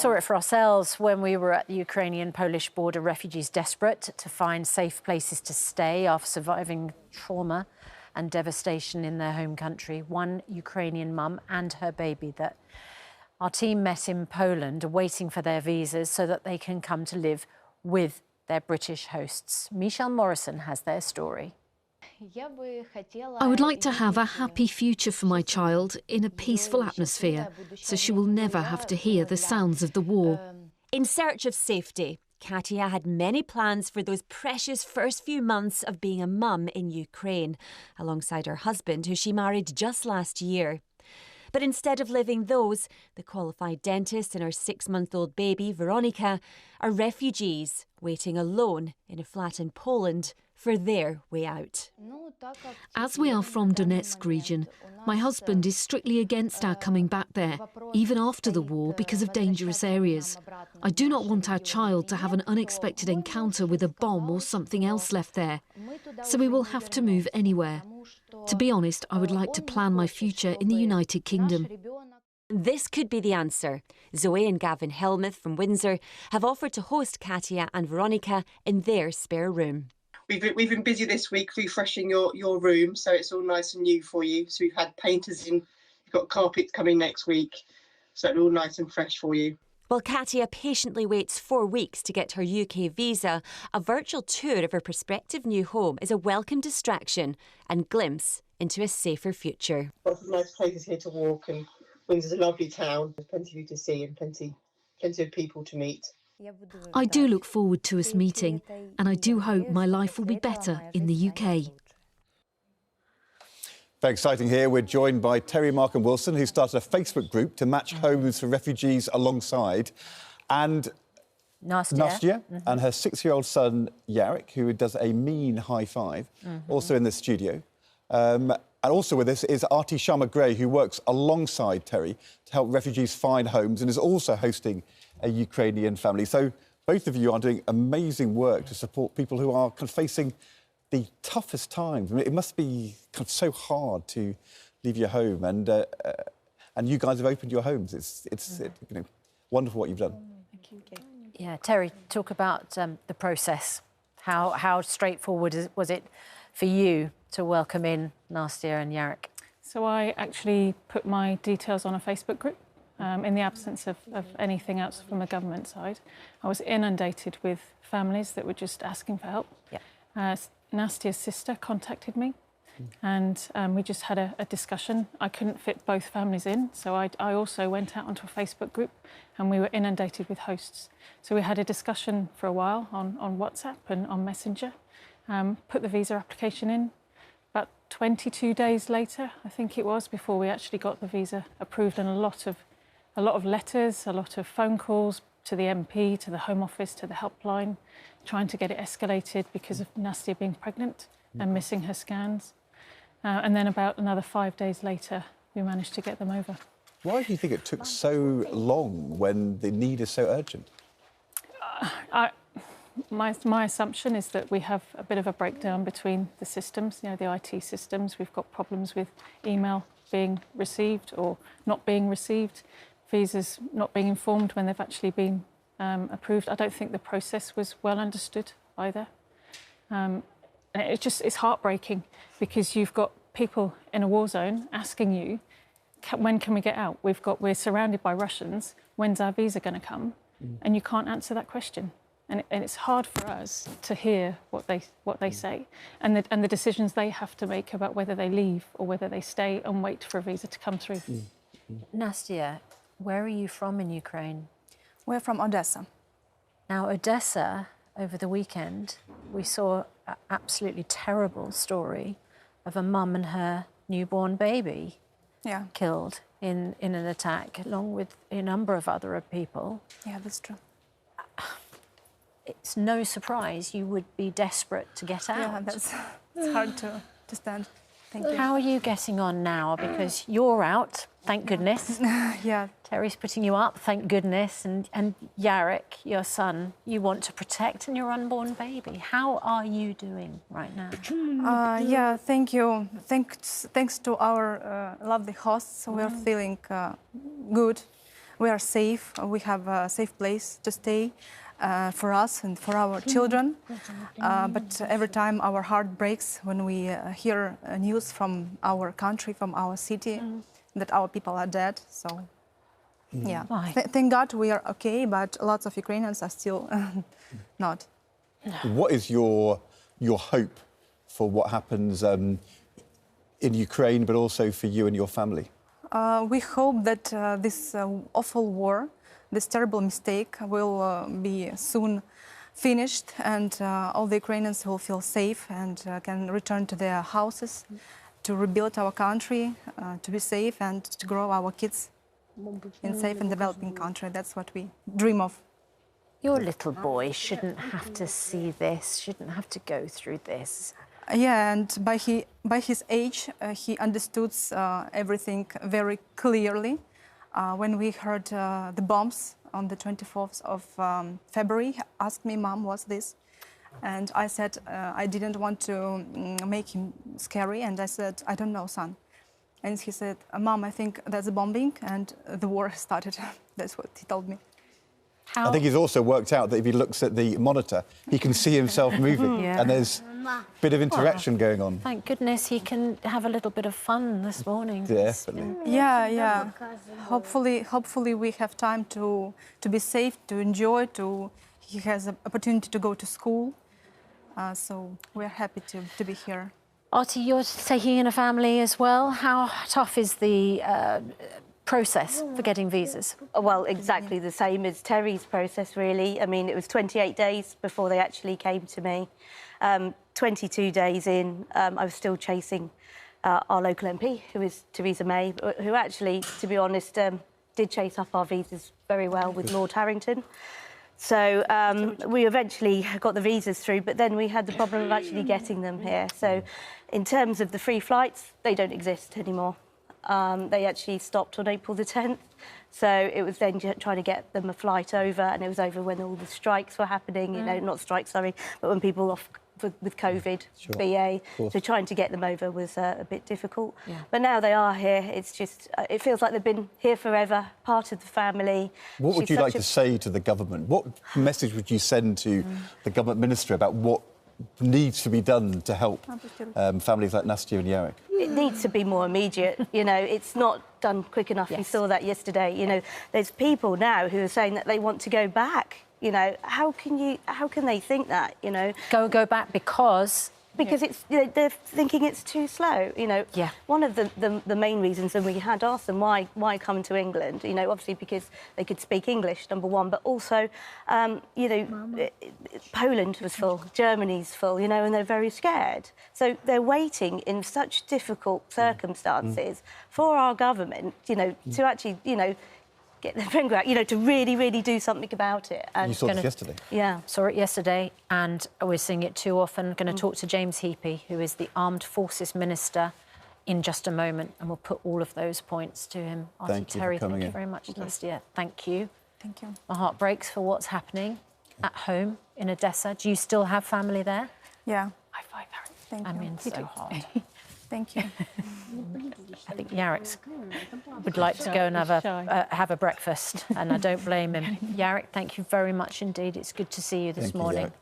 saw it for ourselves when we were at the Ukrainian-Polish border, refugees desperate to find safe places to stay after surviving trauma and devastation in their home country. One Ukrainian mum and her baby that our team met in Poland, waiting for their visas so that they can come to live with their British hosts. Michelle Morrison has their story. I would like to have a happy future for my child in a peaceful atmosphere, so she will never have to hear the sounds of the war. In search of safety, Katia had many plans for those precious first few months of being a mum in Ukraine, alongside her husband, who she married just last year. But instead of living those, the qualified dentist and her 6-month-old baby, Veronica, are refugees waiting alone in a flat in Poland for their way out. As we are from Donetsk region, my husband is strictly against our coming back there, even after the war, because of dangerous areas. I do not want our child to have an unexpected encounter with a bomb or something else left there. So we will have to move anywhere. To be honest, I would like to plan my future in the United Kingdom. This could be the answer. Zoe and Gavin Helmuth from Windsor have offered to host Katia and Veronica in their spare room. We've been busy this week refreshing your room, so it's all nice and new for you. So we've had painters in, you've got carpets coming next week, so it's all nice and fresh for you. While Katia patiently waits 4 weeks to get her UK visa, a virtual tour of her prospective new home is a welcome distraction and glimpse into a safer future. Lots of nice places here to walk, and Windsor's a lovely town. There's plenty of you to see and plenty of people to meet. I do look forward to us meeting, and I do hope my life will be better in the UK. Very exciting here. We're joined by Terry, Mark and Wilson, who started a Facebook group to match homes for refugees alongside, and Nastya and her 6-year-old son, Yarek, who does a mean high five, also in the studio. And also with us is Arti Sharma Gray, who works alongside Terry to help refugees find homes and is also hosting a Ukrainian family. So both of you are doing amazing work to support people who are kind of facing the toughest times. I mean, it must be kind of so hard to leave your home, and you guys have opened your homes. It's you know, wonderful what you've done. Thank you. Yeah, Terry, talk about the process. How straightforward was it for you to welcome in Nastya and Yarek? So I actually put my details on a Facebook group. In the absence of anything else from the government side. I was inundated with families that were just asking for help. Yeah. Nastya's sister contacted me, and we just had a discussion. I couldn't fit both families in, so I also went out onto a Facebook group, and we were inundated with hosts. So we had a discussion for a while on WhatsApp and on Messenger, put the visa application in. About 22 days later, I think it was, before we actually got the visa approved, and a lot of letters, a lot of phone calls to the MP, to the Home Office, to the helpline, trying to get it escalated because of Nastya being pregnant and missing her scans. And then about another 5 days later, we managed to get them over. Why do you think it took so long when the need is so urgent? My assumption is that we have a bit of a breakdown between the systems, you know, the IT systems. We've got problems with email being received or not being received, visas not being informed when they've actually been approved. I don't think the process was well understood either. It's heartbreaking, because you've got people in a war zone asking you, when can we get out? We're surrounded by Russians. When's our visa going to come? And you can't answer that question. And it's hard for us to hear what they say, and the decisions they have to make about whether they leave or whether they stay and wait for a visa to come through. Nastya, where are you from in Ukraine? We're from Odessa. Now, Odessa, over the weekend, we saw an absolutely terrible story of a mum and her newborn baby killed in an attack, along with a number of other people. Yeah, that's true. It's no surprise you would be desperate to get out. Yeah, it's hard to understand. Thank you. How are you getting on now? Because you're out, thank goodness. Yeah. Terry's putting you up, thank goodness. And Yarek, your son, you want to protect, and your unborn baby. How are you doing right now? Yeah, thank you. Thanks to our lovely hosts, we're feeling good. we are safe. We have a safe place to stay for us and for our children. But every time our heart breaks when we hear news from our country, from our city, that our people are dead. So, yeah, thank God we are okay, but lots of Ukrainians are still not. What is your hope for what happens in Ukraine, but also for you and your family? We hope that this awful war, this terrible mistake, will be soon finished, and all the Ukrainians will feel safe and can return to their houses, to rebuild our country, to be safe and to grow our kids in safe and developing country. That's what we dream of. Your little boy shouldn't have to see this, shouldn't have to go through this. Yeah, and by his age, he understood everything very clearly. When we heard the bombs on the 24th of February, he asked me, "Mom, what's this?" And I said, I didn't want to make him scary, and I said, "I don't know, son." And he said, "Mom, I think that's a bombing, and the war has started." That's what he told me. I think he's also worked out that if he looks at the monitor, he can see himself moving, and there's a bit of interaction going on. Thank goodness he can have a little bit of fun this morning. Definitely. Yeah. Hopefully we have time to be safe, to enjoy, he has an opportunity to go to school. So we're happy to be here. Artie, you're taking in a family as well. How tough is the process for getting visas? Well, exactly the same as Terry's process, really. I mean, it was 28 days before they actually came to me. 22 days in, I was still chasing our local MP, who is Theresa May, who actually, to be honest, did chase up our visas very well with Lord Harrington. So we eventually got the visas through, but then we had the problem of actually getting them here. So in terms of the free flights, they don't exist anymore. They actually stopped on April the 10th. So it was then trying to get them a flight over, and it was over when all the strikes were happening, you know, not strikes, sorry, but when people off with COVID, BA. So trying to get them over was a bit difficult. Yeah. But now they are here. It's just, it feels like they've been here forever, part of the family. What would you like to say to the government? What message would you send to the government minister about what needs to be done to help families like Nastya and Yarek? It needs to be more immediate. You know, it's not done quick enough. Yes. We saw that yesterday. You know, there's people now who are saying that they want to go back. You know, how can they think that? You know, go back because it's, you know, they're thinking it's too slow. You know, one of the main reasons, and we had asked them why come to England. You know, obviously because they could speak English, number one, but also, you know, Poland was full, Germany's full. You know, and they're very scared. So they're waiting in such difficult circumstances for our government, you know, to actually, you know, get their finger out, you know, to really do something about it. And you saw this yesterday? Yeah. Saw it yesterday, and we're seeing it too often. Going to talk to James Heapy, who is the Armed Forces Minister, in just a moment, and we'll put all of those points to him. Thank you for coming in. Thank you very much, Nastya. Thank you. Thank you. My heart breaks for what's happening at home in Odessa. Do you still have family there? Yeah. High five, Harry. Thank you. I mean, so hard. Thank you. I think Yarek would like to go and have a breakfast, and I don't blame him. Yarek, thank you very much indeed. It's good to see you this morning.